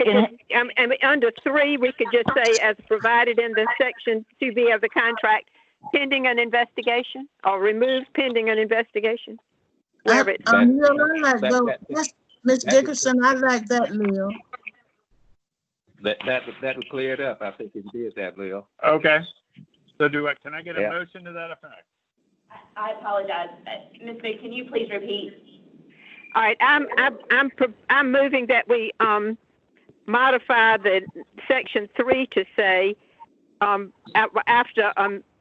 under 3, we could just say as provided in the section 2B of the contract, pending an investigation, or remove pending an investigation. Wherever it's Leo, I like that. Ms. Dickerson, I like that, Leo. That would clear it up. I think it did that, Leo. Okay. So can I get a motion to that effect? I apologize. Ms. Biggs, can you please repeat? all right. I'm moving that we modify the section 3 to say after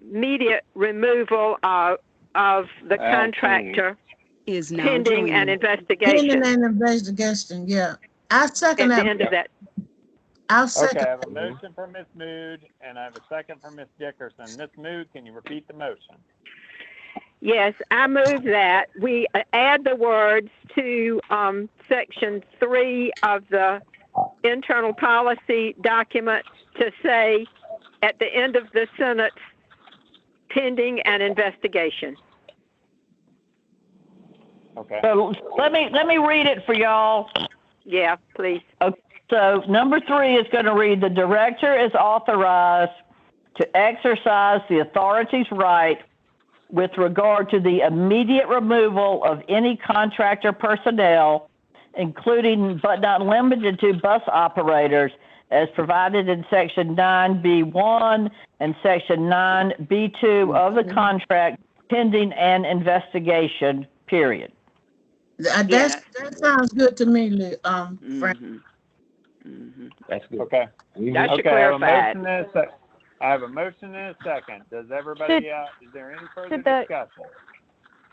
immediate removal of the contractor is now pending an investigation. Pending an investigation, yeah. I second At that. the end of that. I'll second. Okay, I have a motion from Ms. Mood, and I have a second from Ms. Dickerson. Ms. Mood, can you repeat the motion? Yes, I move that we add the words to section 3 of the internal policy document to say at the end of the sentence, pending an investigation. Okay. So let me read it for y'all. Yeah, please. Okay, so number 3 is going to read, the director is authorized to exercise the authority's right with regard to the immediate removal of any contractor personnel, including but not limited to bus operators, as provided in section 9B1 and section 9B2 of the contract, pending an investigation, period. That sounds good to me, Frank. That's good. Okay. That should clarify it. I have a motion and a second. Does everybody, is there any further discussion?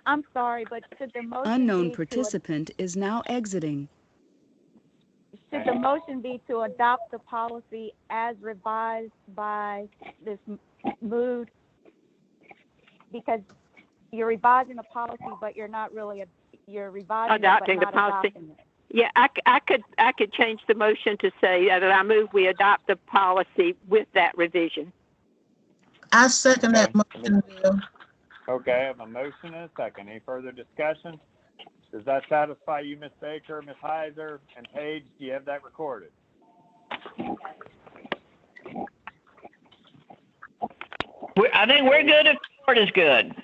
I'm sorry, but should the motion Unknown be participant is now exiting. should the motion be to adopt the policy as revised by this mood? Because you're revising the policy, but you're not really, you're revising Adopting it, the but not policy. adopting it. Yeah, I could change the motion to say that I move we adopt the policy with that revision. I second that motion, Bill. Okay, I have a motion and a second. Any further discussion? Does that satisfy you, Ms. Baker, Ms. Heiser, and Paige? Do you have that recorded? I think we're good if the board is good.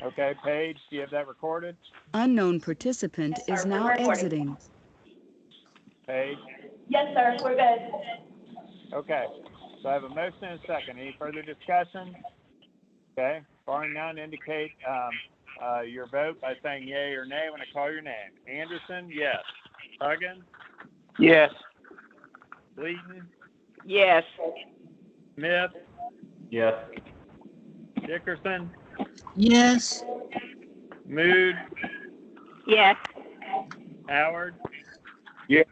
Okay, Paige, do you have that recorded? Unknown participant Yes, is sir. now We're recording. exiting. Paige? Yes, sir, we're good. Okay, so I have a motion and a second. Any further discussion? Okay, barring none, indicate your vote by saying yea or nay when I call your name. Anderson, yes. Huggins? Yes. Bleaton? Yes. Smith? Yes. Dickerson? Yes. Mood? Yes. Howard? Yes.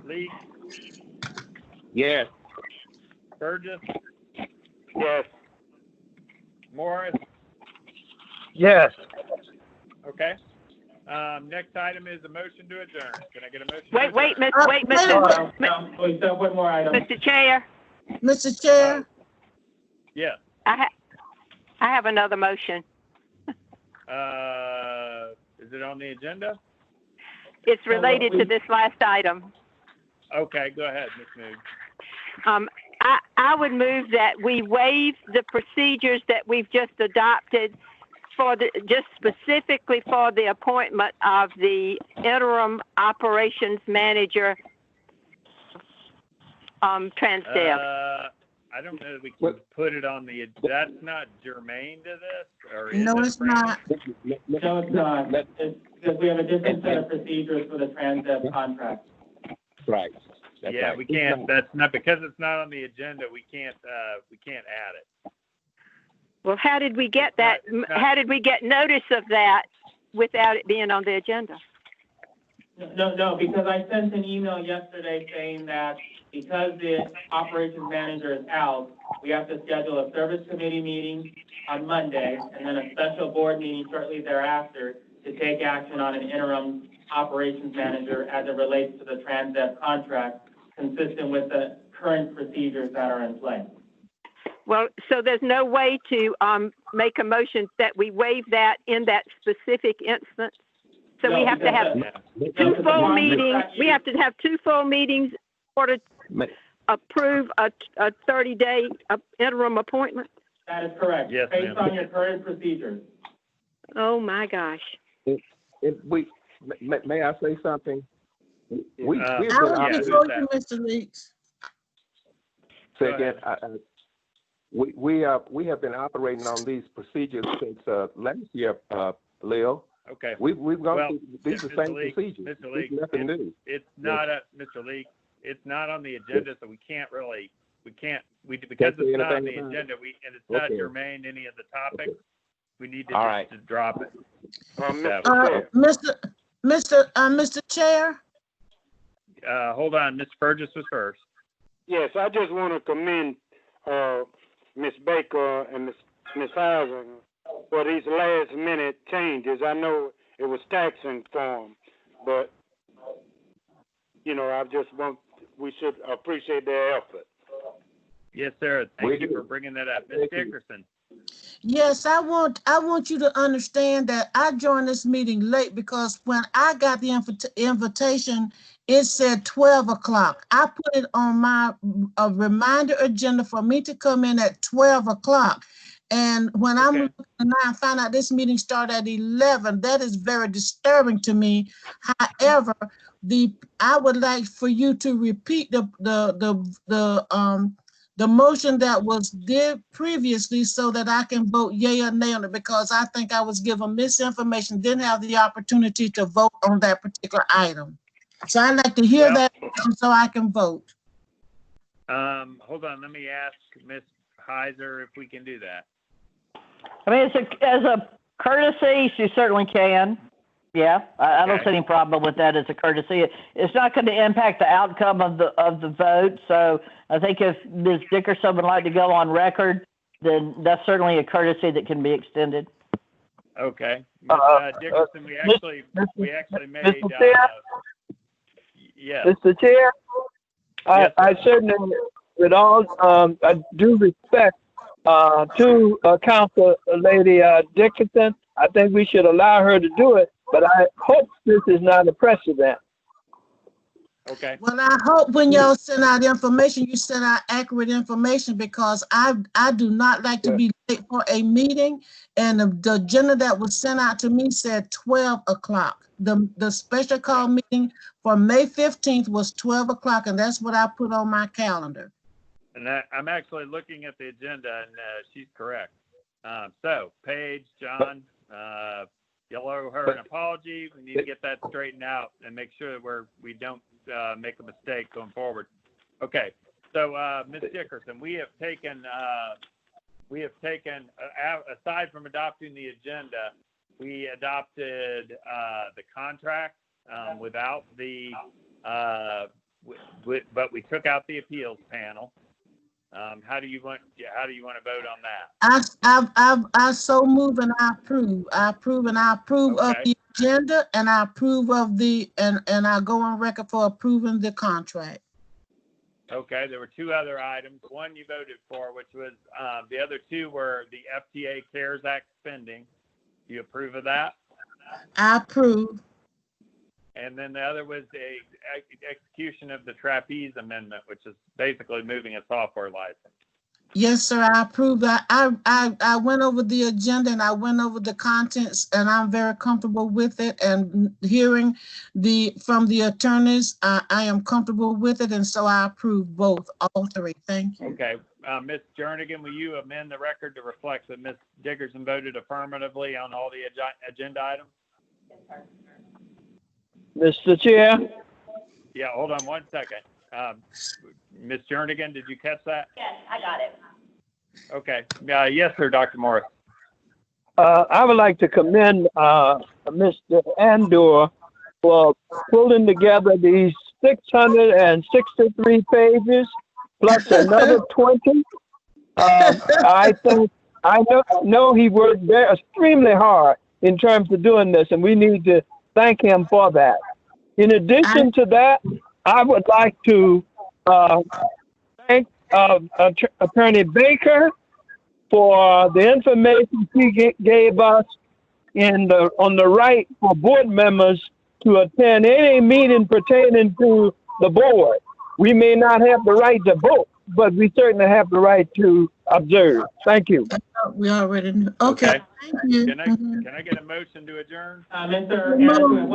Leak? Yes. Burgess? Yes. Morris? Yes. Okay. Next item is a motion to adjourn. Can I get a motion? Wait, to adjourn? wait, wait a Mr. No, we still have one more item. Mr. Chair, Mr. Chair, Yes. I have another motion. Is it on the agenda? It's related to this last item. Okay, go ahead, Ms. Mood. I would move that we waive the procedures that we've just adopted for just specifically for the appointment of the interim operations manager, Transdev. I don't know that we can put it on the, that's not germane to this, or is no, it, it's Brandon? not. No, it's not. It's because we have a different set of procedures for the Transdev contract. Right. That's Yeah, right. we can't, that's not, because it's not on the agenda, we can't add it. Well, how did we get that? It's not- How did we get notice of that without it being on the agenda? No, because I sent an email yesterday saying that because the operations manager is out, we have to schedule a service committee meeting on Monday and then a special board meeting shortly thereafter to take action on an interim operations manager as it relates to the Transdev contract, consistent with the current procedures that are in place. Well, so there's no way to make a motion that we waive that in that specific instance? So we No, have to have because two the full contract meetings. that We you- have to have two full meetings in order to approve a 30-day interim appointment? That is correct. Yes, Based ma'am. on your current procedures. Oh, my gosh. May I say something? We've I been I Yeah, want operating. to who's vote that? you, Mr. Leaks. Say Go again, we have been operating on these procedures since last year, Leo. Okay. We've gone Well, through these are Mr. the same Leak, procedures. Mr. Leak, It's nothing new. It's not Mr. Leak, it's not on the agenda, so we can't really, because Can't say it's not on the anything about it? agenda, and it's not Okay. germane to any of the topics, we need to All just right. to drop it. Mr. So, Chair. Mr. Chair, hold on, Ms. Burgess was first. Yes, I just want to commend Ms. Baker and Ms. Hauser for these last minute changes. I know it was taxing for them, but we should appreciate their effort. Yes, sir, We thank you do. for bringing that up. Ms. Thank you. Dickerson, yes, I want you to understand that I joined this meeting late because when I got the invitation, it said 12 o'clock. I put it on my reminder agenda for me to come in at 12 o'clock. And when I'm Okay. looking now, I found out this meeting started at 11. That is very disturbing to me. However, I would like for you to repeat the motion that was did previously so that I can vote yea or nay on it, because I think I was given misinformation, didn't have the opportunity to vote on that particular item. So I'd like to hear Well- that motion so I can vote. hold on, let me ask Ms. Heiser if we can do that. I mean, as a courtesy, you certainly can. Yeah, I don't Okay. see any problem with that as a courtesy. It's not going to impact the outcome of the vote. So I think if Ms. Dickerson would like to go on record, then that's certainly a courtesy that can be extended. Okay. Ms. Dickerson, we actually made, Mr. Chair? yes. Mr. Chair, Yes, I certainly, with all due respect to Council Lady Dickinson, I think we should allow her to do it, but I hope this is not a precedent. Okay. Well, I hope when y'all send out information, you send out accurate information, because I do not like to be late for a meeting. And the agenda that was sent out to me said 12 o'clock. The special call meeting for May 15th was 12 o'clock, and that's what I put on my calendar. And I'm actually looking at the agenda, and she's correct. So, Paige, John, you'll owe her an apology. We need to get that straightened out and make sure that we don't make a mistake going forward. Okay. So, Ms. Dickerson, we have taken, aside from adopting the agenda, we adopted the contract without the, but we took out the appeals panel. How do you want to vote on that? I so move and I approve. I approve and I approve of Okay. the agenda, and I approve of and I go on record for approving the contract. Okay, there were two other items. One you voted for, which was, the other two were the FTA CARES Act spending. Do you approve of that? I approve. And then the other was the execution of the trapeze amendment, which is basically moving a software license. Yes, sir, I approve that. I went over the agenda and I went over the contents, and I'm very comfortable with it. And hearing from the attorneys, I am comfortable with it, and so I approve all three. Thank you. Okay, Ms. Jernigan, will you amend the record to reflect that Ms. Dickerson voted affirmatively on all the agenda items? Yes, sir. Mr. Chair? Yeah, hold on one second. Ms. Jernigan, did you catch that? Yes, I got it. Okay. Yes, sir, Dr. Morris. I would like to commend Mr. Andor for pulling together these 663 pages plus another 20. I know he worked extremely hard in terms of doing this, and we need to thank him for that. In addition to that, I would like to thank Attorney Baker for the information she gave us on the right for board members to attend any meeting pertaining to the board. We may not have the right to vote, but we certainly have the right to observe. Thank you. We already knew. Okay. Thank you. Can I get a motion to adjourn? Mr. Anderson,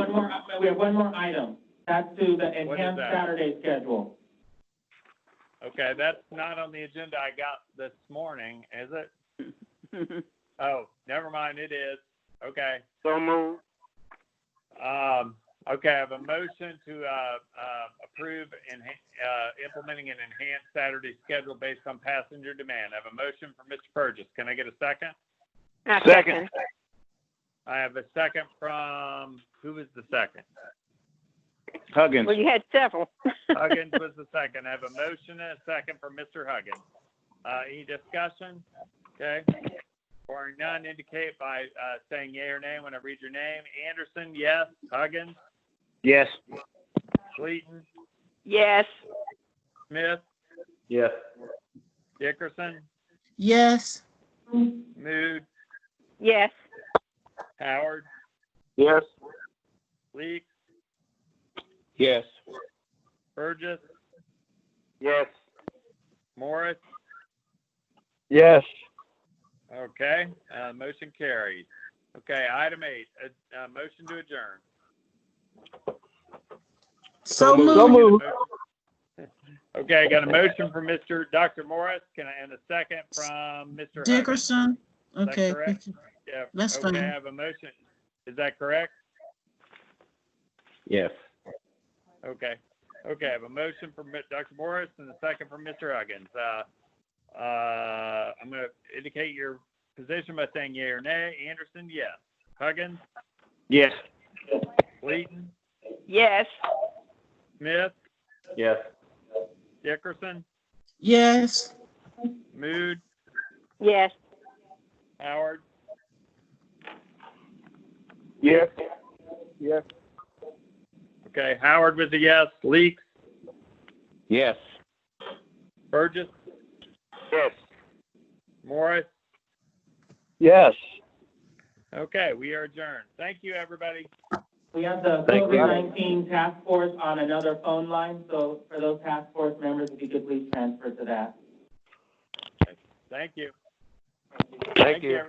we have one more item. That's to the enhanced that? Saturday schedule. Okay, that's not on the agenda I got this morning, is it? Oh, never mind, it is. Okay. So moved. Okay, I have a motion to approve implementing an enhanced Saturday schedule based on passenger demand. I have a motion from Mr. Purgis. Can I get a second? Second. I have a second from, who was the second? Huggins. Well, you had several. Huggins was the second. I have a motion and a second for Mr. Huggins. Any discussion? Okay. Hearing none, indicate by saying yea or nay when I read your name. Anderson, yes. Huggins? Yes. Clayton? Yes. Smith? Yes. Dickerson? Yes. Mood? Yes. Howard? Yes. Leek? Yes. Burgess? Yes. Morris? Yes. Okay, motion carries. Okay, item 8, motion to adjourn. So So moved. moved. Okay, I got a motion from Dr. Morris, and a second from Mr. Huggins. Dickerson. Is that Okay. correct? Yeah. That's okay, fine. I have a motion. Is that correct? Yes. Okay. Okay, I have a motion from Dr. Morris and a second from Mr. Huggins. I'm going to indicate your position by saying yea or nay. Anderson, yes. Huggins? Yes. Wheaton, Yes. Smith, Yes. Dickerson, Yes. Mood, Yes. Howard, Yes. Yes. okay, Howard was a yes, Leaks, Yes. Burgess, Yes. Morris, Yes. okay, we are adjourned. Thank you, everybody. We have the Thank you. COVID-19 task force on another phone line, so for those task force members, if you could please transfer to that. Thank you. Thank you. everybody.